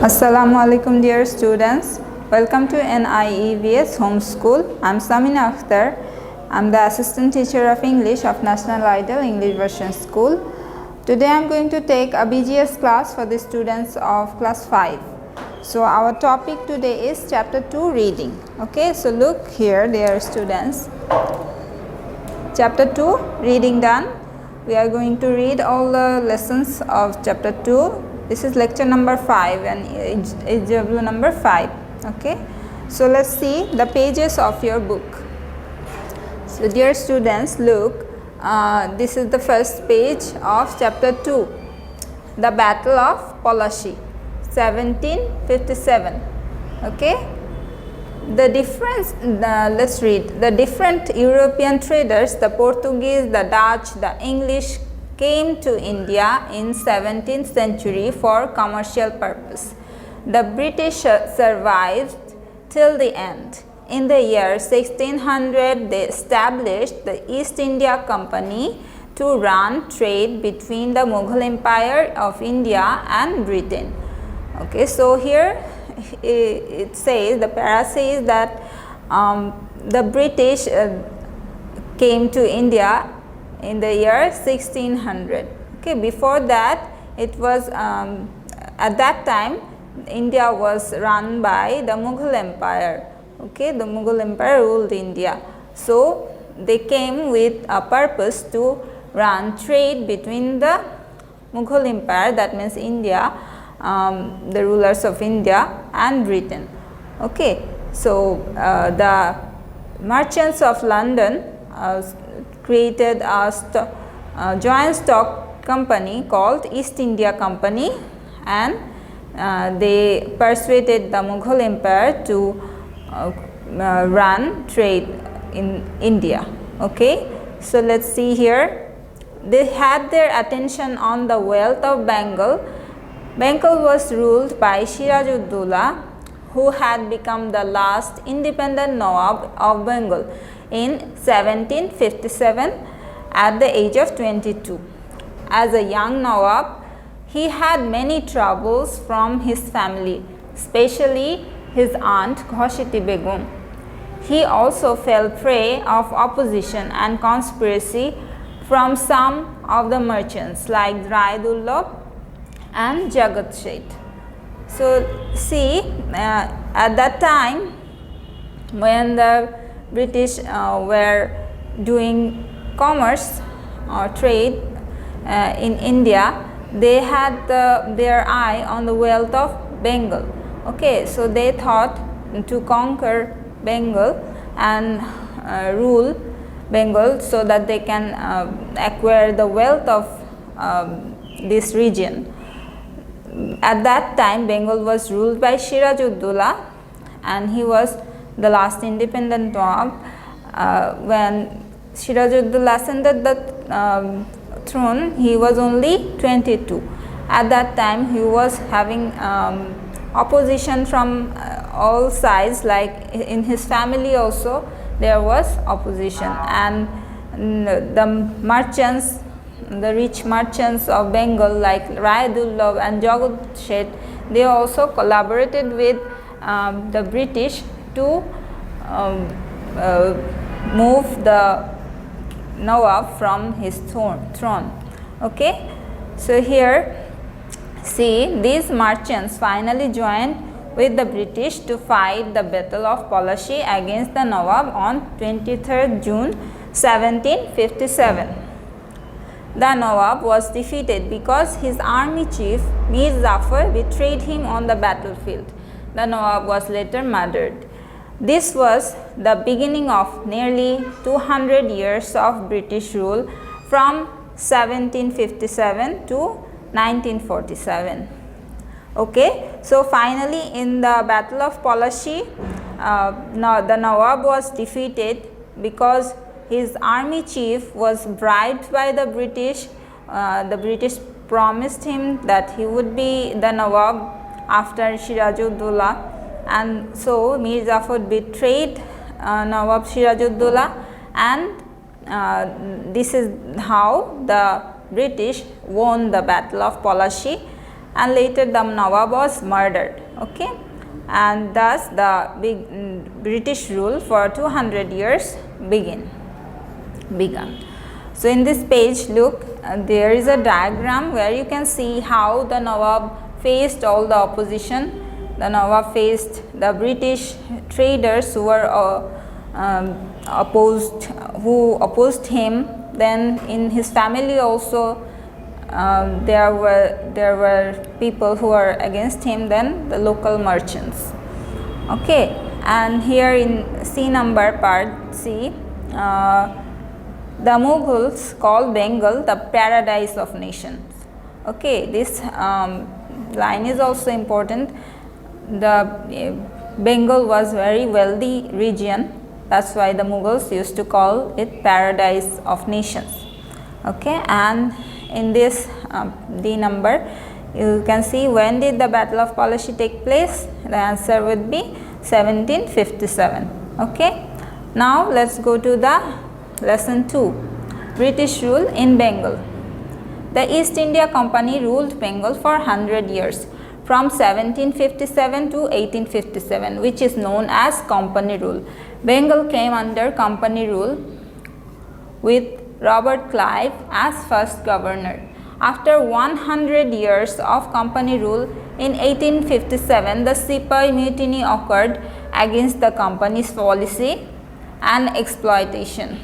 Assalamu alaikum dear students. Welcome to NIEVS Homeschool. I am Samina Akhter. I am the assistant teacher of English of National Ideal English Version School. Today I am going to take a B.G.S class for the students of class 5. So our topic today is chapter 2 reading. Okay, so look here dear students. Chapter 2 reading done. We are going to read all the lessons of chapter 2. This is lecture number 5 and HW number 5. Okay, so let's see the pages of your book. So dear students, look, this is the first page of chapter 2, the Battle of Polashi, 1757. Okay, the difference, let's read. The different European traders, the Portuguese, the Dutch, the English, came to India in 17th century for commercial purpose. The British survived till the end. In the year 1600, they established the East India Company to run trade between the Mughal Empire of India and Britain. Okay, so here it says, the para says that the British came to India in the year 1600. Okay, before that it was at that time India was run by the Mughal Empire. Okay, the Mughal Empire ruled India. So they came with a purpose to run trade between the Mughal Empire, that means India, the rulers of India and Britain. Okay, so the merchants of London created a joint stock company called East India Company, and they persuaded the Mughal Empire to run trade in India. Okay, so let's see here. They had their attention on the wealth of Bengal. Bengal was ruled by Siraj-ud-Dowla, who had become the last independent Nawab of Bengal in 1757 at the age of 22. As a young Nawab, he had many troubles from his family, especially his aunt Ghoshiti Begum. He also fell prey of opposition and conspiracy from some of the merchants like Raidullah and Jagat Sheth. So see, at that time when the British were doing commerce or trade in India, they had their eye on the wealth of Bengal. Okay, so they thought to conquer Bengal and rule Bengal so that they can acquire the wealth of this region. At that time, Bengal was ruled by Siraj-ud-Dowla, and he was the last independent Nawab. When Siraj-ud-Dowla ascended the throne, he was only 22. At that time, he was having opposition from all sides, like in his family also there was opposition, and the merchants, the rich merchants of Bengal like Raidullah and Jagat Sheth, they also collaborated with the British to move the Nawab from his throne. Okay, so here see, these merchants finally joined with the British to fight the Battle of Polashi against the Nawab on 23rd June 1757. The Nawab was defeated because his army chief Mir Jafar betrayed him on the battlefield. The Nawab was later murdered. This was the beginning of nearly 200 years of British rule from 1757 to 1947. Okay, so finally in the Battle of Polashi, the Nawab was defeated because his army chief was bribed by the British. The British promised him that he would be the Nawab after Siraj-ud-Dowla, and so Mir Jafar betrayed Nawab Siraj-ud-Dowla, and this is how the British won the Battle of Polashi, and later the Nawab was murdered. Okay, and thus the British rule for 200 years began. So in this page, look, there is a diagram where you can see how the Nawab faced all the opposition. The Nawab faced the British traders who were opposed him. Then in his family also there were people who were against him. Then the local merchants. Okay, and here in C number part C, the Mughals called Bengal the paradise of nations. Okay, this line is also important. The Bengal was very wealthy region. That's why the Mughals used to call it paradise of nations. Okay, and in this D number, you can see when did the Battle of Palashi take place? The answer would be 1757. Okay, now let's go to the lesson 2, British rule in Bengal. The East India Company ruled Bengal for 100 years from 1757 to 1857, which is known as Company rule. Bengal came under Company rule with Robert Clive as first governor. After 100 years of Company rule, in 1857 the Sepoy Mutiny occurred against the Company's policy and exploitation.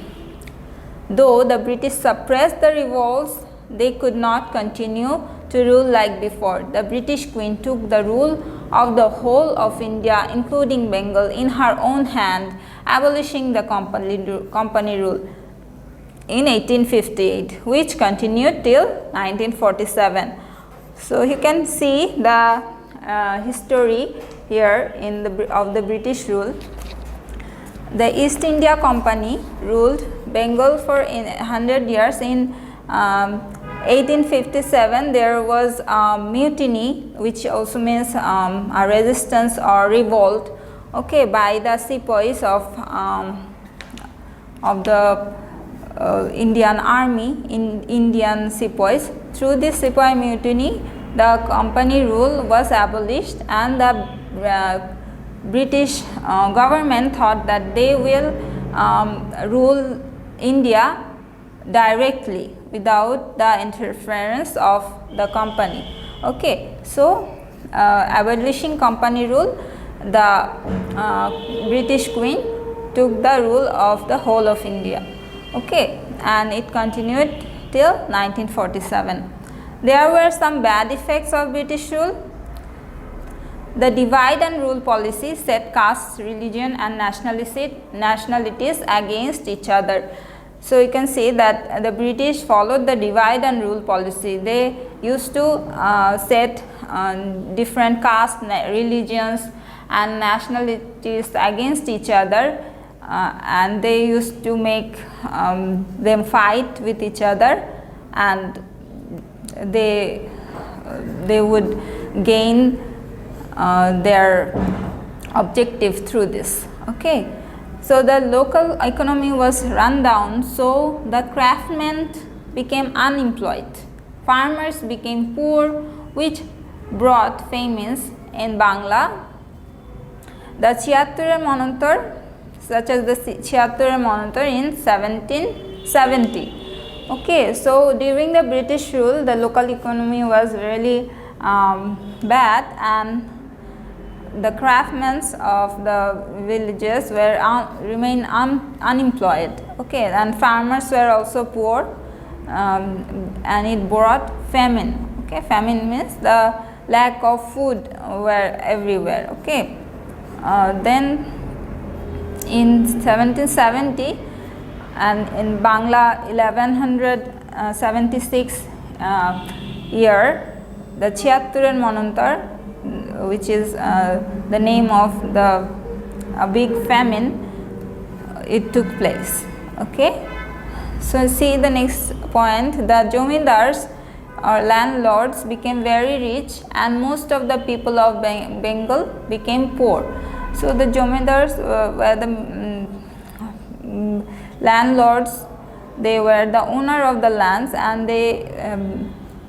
Though the British suppressed the revolts, they could not continue to rule like before. The British Queen took the rule of the whole of India, including Bengal, in her own hand, abolishing the company rule in 1858, which continued till 1947. So you can see the history here of the British rule. The East India Company ruled Bengal for 100 years. In 1857 there was a mutiny, which also means a resistance or revolt, okay, by the sepoys of the Indian army, Indian sepoys. Through this sepoy mutiny, the company rule was abolished, and the British government thought that they will rule India directly without the interference of the company. Okay, so abolishing company rule, the British Queen took the rule of the whole of India. Okay, and it continued till 1947. There were some bad effects of British rule. The divide and rule policy set castes, religion and nationalities against each other. So you can say that the British followed the divide and rule policy. They used to set different castes, religions and nationalities against each other, and they used to make them fight with each other, and they would gain their objective through this. Okay, so the local economy was run down, so the craftsmen became unemployed, farmers became poor, which brought famines in Bangla. The Chapter Monantor, such as the Chapter Monantor in 1770. Okay, so during the British rule, the local economy was really bad, and the craftsmen of the villages were remained unemployed. Okay, and farmers were also poor, and it brought famine. Okay, famine means the lack of food were everywhere. Okay, then in 1770 and in Bangla 1176 year, the Chapter Monantar, which is the name of the big famine, it took place. Okay, so see the next point. The Jomindars or landlords became very rich, and most of the people of Bengal became poor. So the Jomindars were the landlords. They were the owner of the lands, and they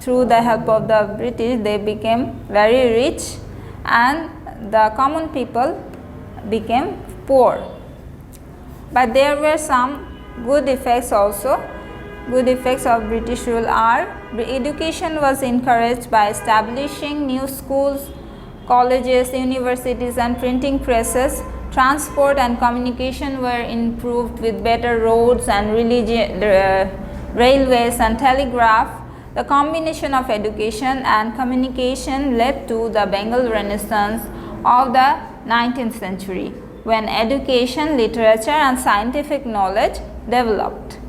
through the help of the British, they became very rich and the common people became poor. But there were some good effects also. Good effects of British rule are education was encouraged by establishing new schools, colleges, universities and printing presses. Transport and communication were improved with better roads and railways and telegraph. The combination of education and communication led to the Bengal Renaissance of the 19th century, when education, literature and scientific knowledge developed.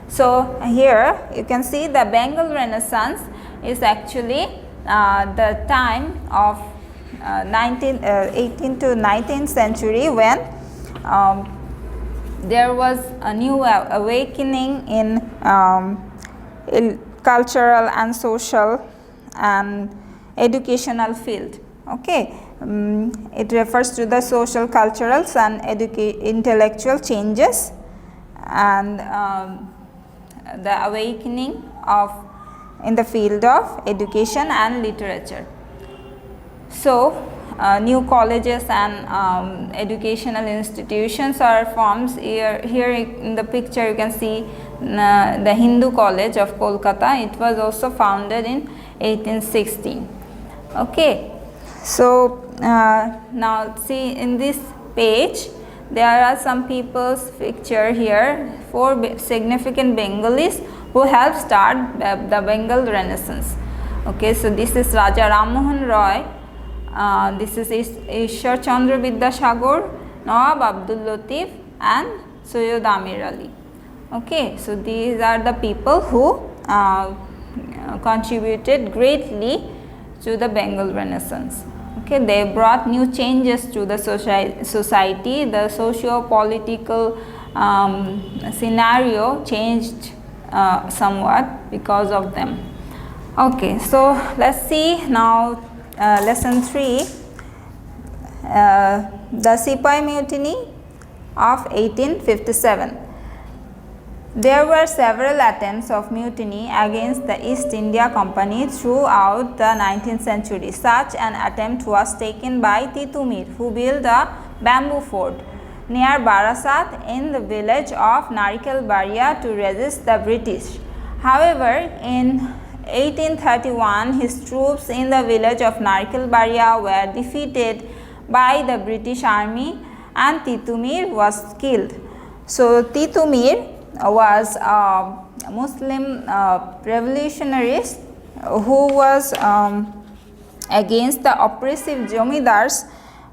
So here you can see the Bengal Renaissance is actually the time of 18th to 19th century, when there was a new awakening in cultural and social and educational field. Okay, it refers to the social, cultural and intellectual changes and the awakening of in the field of education and literature. So new colleges and educational institutions are formed. Here in the picture you can see the Hindu College of Kolkata. It was also founded in 1816. Okay, so now see in this page there are some people's picture here, 4 significant Bengalis who helped start the Bengal Renaissance. Okay, so this is Raja Ram Mohan Roy, this is Ishwar Chandra Vidyasagar, Nawab Abdul Latif and Sayyid Amir Ali. Okay, so these are the people who contributed greatly to the Bengal Renaissance. Okay, they brought new changes to the society. The socio-political scenario changed somewhat because of them. Okay, so let's see now lesson 3, the Sepoy Mutiny of 1857. There were several attempts of mutiny against the East India Company throughout the 19th century. Such an attempt was taken by Titumir, who built a bamboo fort near Barasat in the village of Narikelbaria to resist the British. However, in 1831, his troops in the village of Narikelbaria were defeated by the British army and Titumir was killed. So Titumir was a Muslim revolutionarist who was against the oppressive Jomidars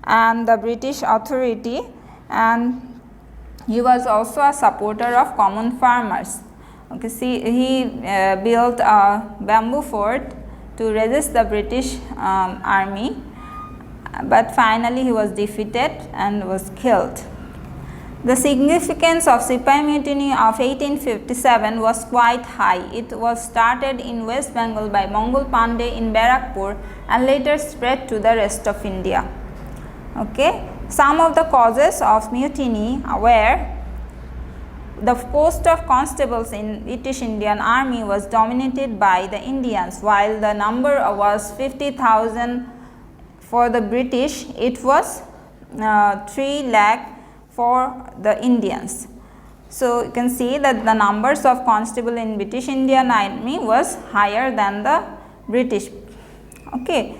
and the British authority, and he was also a supporter of common farmers. Okay, see, he built a bamboo fort to resist the British army, but finally he was defeated and was killed. The significance of Sepoy Mutiny of 1857 was quite high. It was started in West Bengal by Mongol Pandey in Barakpur and later spread to the rest of India. Okay. Some of the causes of mutiny were the post of constables in British Indian Army was dominated by the Indians, while the number was 50,000 for the British. It was 3 lakh for the Indians. So you can see that the numbers of constable in British Indian Army was higher than the British. Okay,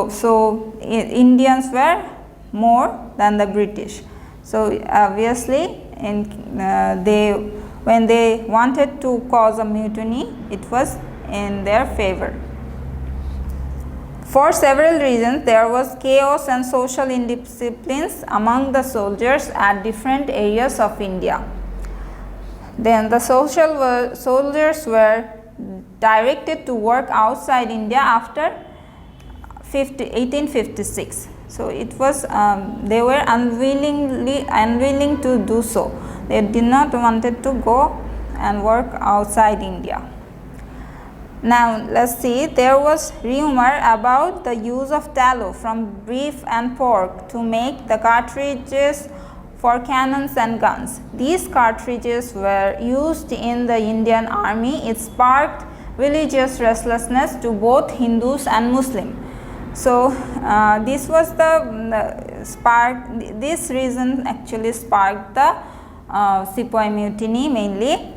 so Indians were more than the British. So obviously, when they wanted to cause a mutiny, it was in their favor. For several reasons, there was chaos and social indisciplines among the soldiers at different areas of India. Then the soldiers were directed to work outside India after 1856. So it was they were unwilling to do so. They did not wanted to go and work outside India. Now let's see, there was rumor about the use of tallow from beef and pork to make the cartridges for cannons and guns. These cartridges were used in the Indian Army. It sparked religious restlessness to both Hindus and Muslims. So this was the spark. This reason actually sparked the Sepoy Mutiny mainly.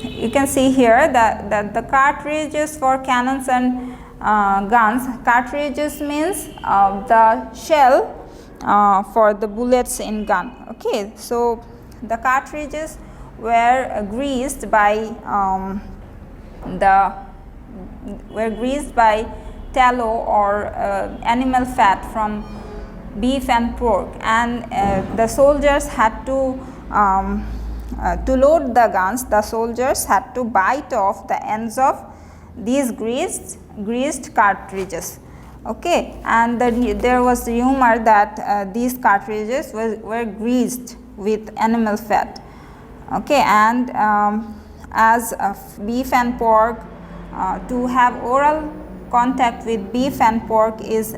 You can see here that the cartridges for cannons and guns. Cartridges means the shell for the bullets in gun. Okay, so the cartridges were greased by tallow or animal fat from beef and pork, and the soldiers had to load the guns. The soldiers had to bite off the ends of these greased cartridges. Okay, and there was rumor that these cartridges were greased with animal fat. Okay, and as beef and pork, to have oral contact with beef and pork is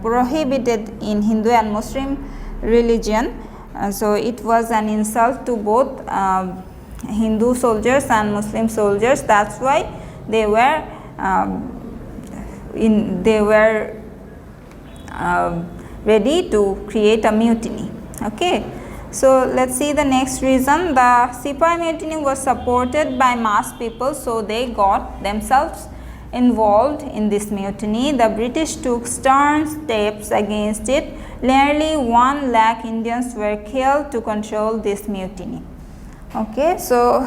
prohibited in Hindu and Muslim religion. So it was an insult to both Hindu soldiers and Muslim soldiers. That's why they were ready to create a mutiny. Okay, so let's see the next reason. The Sepoy Mutiny was supported by mass people, so they got themselves involved in this mutiny. The British took stern steps against it. Nearly 1 lakh Indians were killed to control this mutiny. Okay, so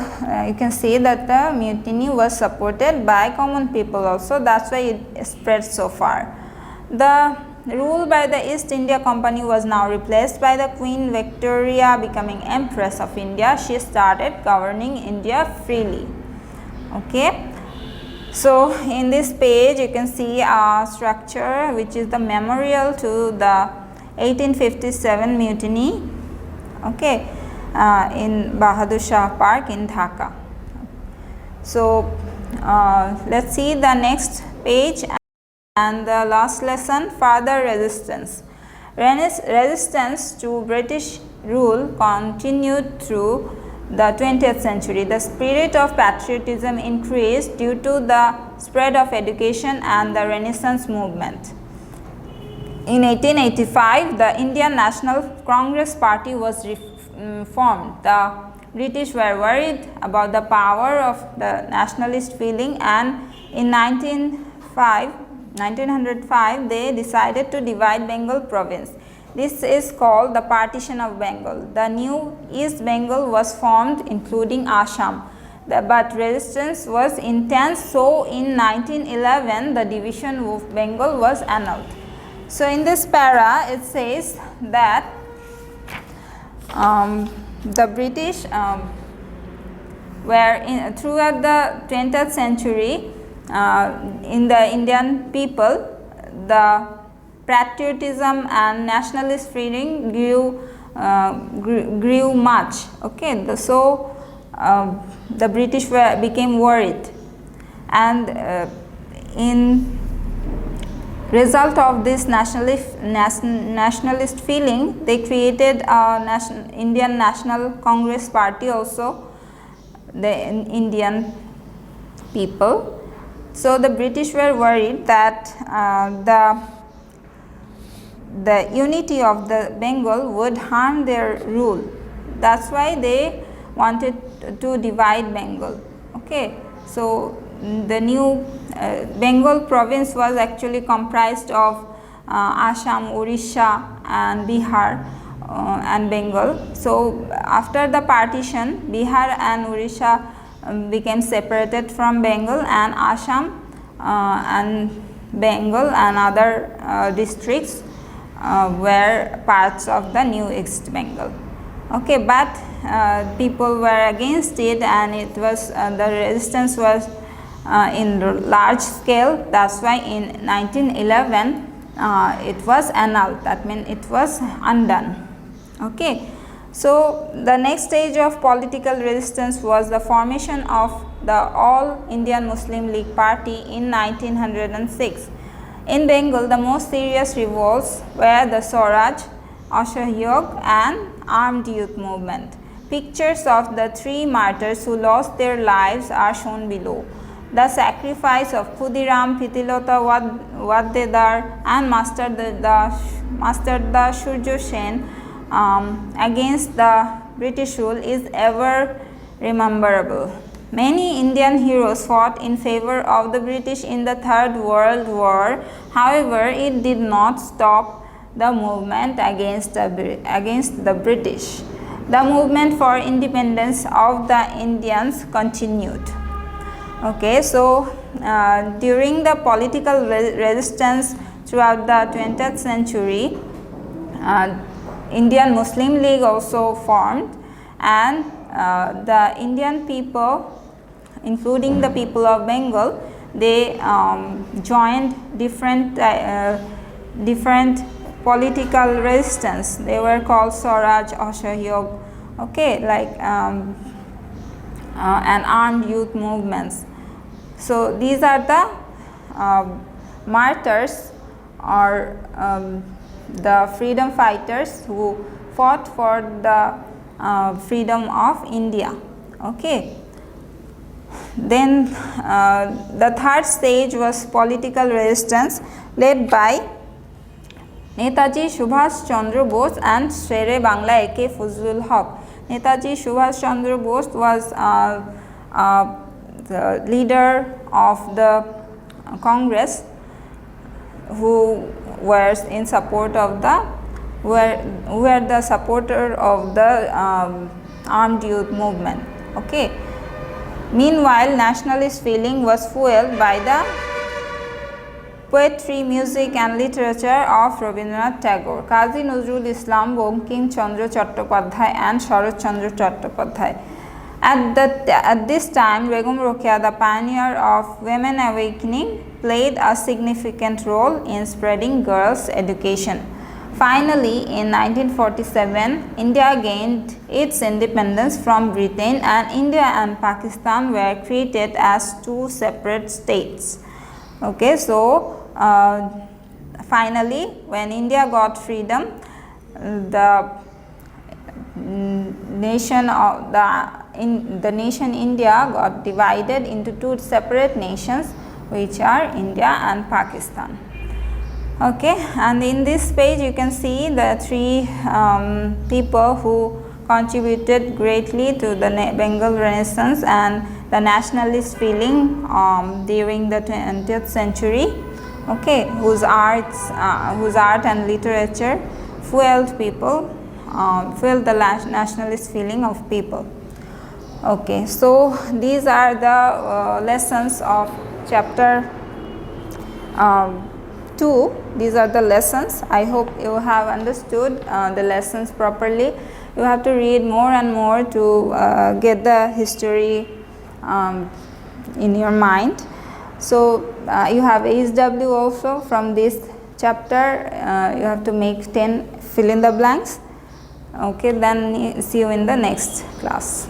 you can see that the mutiny was supported by common people also. That's why it spread so far. The rule by the East India Company was now replaced by the Queen Victoria becoming Empress of India. She started governing India freely. Okay. So in this page you can see a structure which is the memorial to the 1857 mutiny, okay, in Bahadur Shah Park in Dhaka. So let's see the next page and the last lesson, further resistance. Resistance to British rule continued through the 20th century. The spirit of patriotism increased due to the spread of education and the Renaissance movement. In 1885, the Indian National Congress Party was formed. The British were worried about the power of the nationalist feeling, and in 1905 they decided to divide Bengal province. This is called the Partition of Bengal. The new East Bengal was formed, including Assam. But resistance was intense, so in 1911 the division of Bengal was annulled. So in this para it says that the British were throughout the 20th century in the Indian people, the patriotism and nationalist feeling grew much. Okay, so the British became worried, and in result of this nationalist feeling, they created a Indian National Congress Party also, the Indian people. So the British were worried that the unity of the Bengal would harm their rule. That's why they wanted to divide Bengal. Okay, so the new Bengal province was actually comprised of Assam, Orissa and Bihar and Bengal. So after the partition, Bihar and Orissa became separated from Bengal, and Assam and Bengal and other districts were parts of the new East Bengal. Okay, but people were against it, and it was the resistance was in large scale. That's why in 1911 it was annulled. That means it was undone. Okay, so the next stage of political resistance was the formation of the All Indian Muslim League Party in 1906. In Bengal, the most serious revolts were the Swaraj, Asahyog and Armed Youth Movement. Pictures of the 3 martyrs who lost their lives are shown below. the sacrifice of Khudiram, Pitilota, Waddedar and Master the Surjo Sen against the British rule is ever rememberable. Many Indian heroes fought in favor of the British in the Third World War. However, it did not stop the movement against the British. The movement for independence of the Indians continued. Okay, so during the political resistance throughout the 20th century, Indian Muslim League also formed, and the Indian people, including the people of Bengal, they joined different political resistance. They were called Swaraj, Ashahyog, okay, like and armed youth movements. So these are the martyrs, or the freedom fighters who fought for the freedom of India. Okay. Then the third stage was political resistance led by Netaji Subhash Chandra Bose and Shere Bangla A.K. Fazlul Haq. Netaji Subhash Chandra Bose was the leader of the Congress, who were in support of the were the supporter of the armed youth movement. Okay. Meanwhile, nationalist feeling was fueled by the poetry, music and literature of Rabindranath Tagore, Kazi Nazrul Islam, Bankim Chandra Chattopadhyay and Sharat Chandra Chattopadhyay. At this time, Begum Rokeya, the pioneer of women awakening, played a significant role in spreading girls' education. Finally, in 1947, India gained its independence from Britain, and India and Pakistan were created as two separate states. Okay, so finally, when India got freedom, the nation India got divided into two separate nations, which are India and Pakistan. Okay, and in this page you can see the three people who contributed greatly to the Bengal Renaissance and the nationalist feeling during the 20th century. Okay, whose art and literature fueled the nationalist feeling of people. Okay, so these are the lessons of chapter 2. These are the lessons. I hope you have understood the lessons properly. You have to read more and more to get the history in your mind. So you have HW also. From this chapter you have to make 10 fill in the blanks. Okay, then see you in the next class.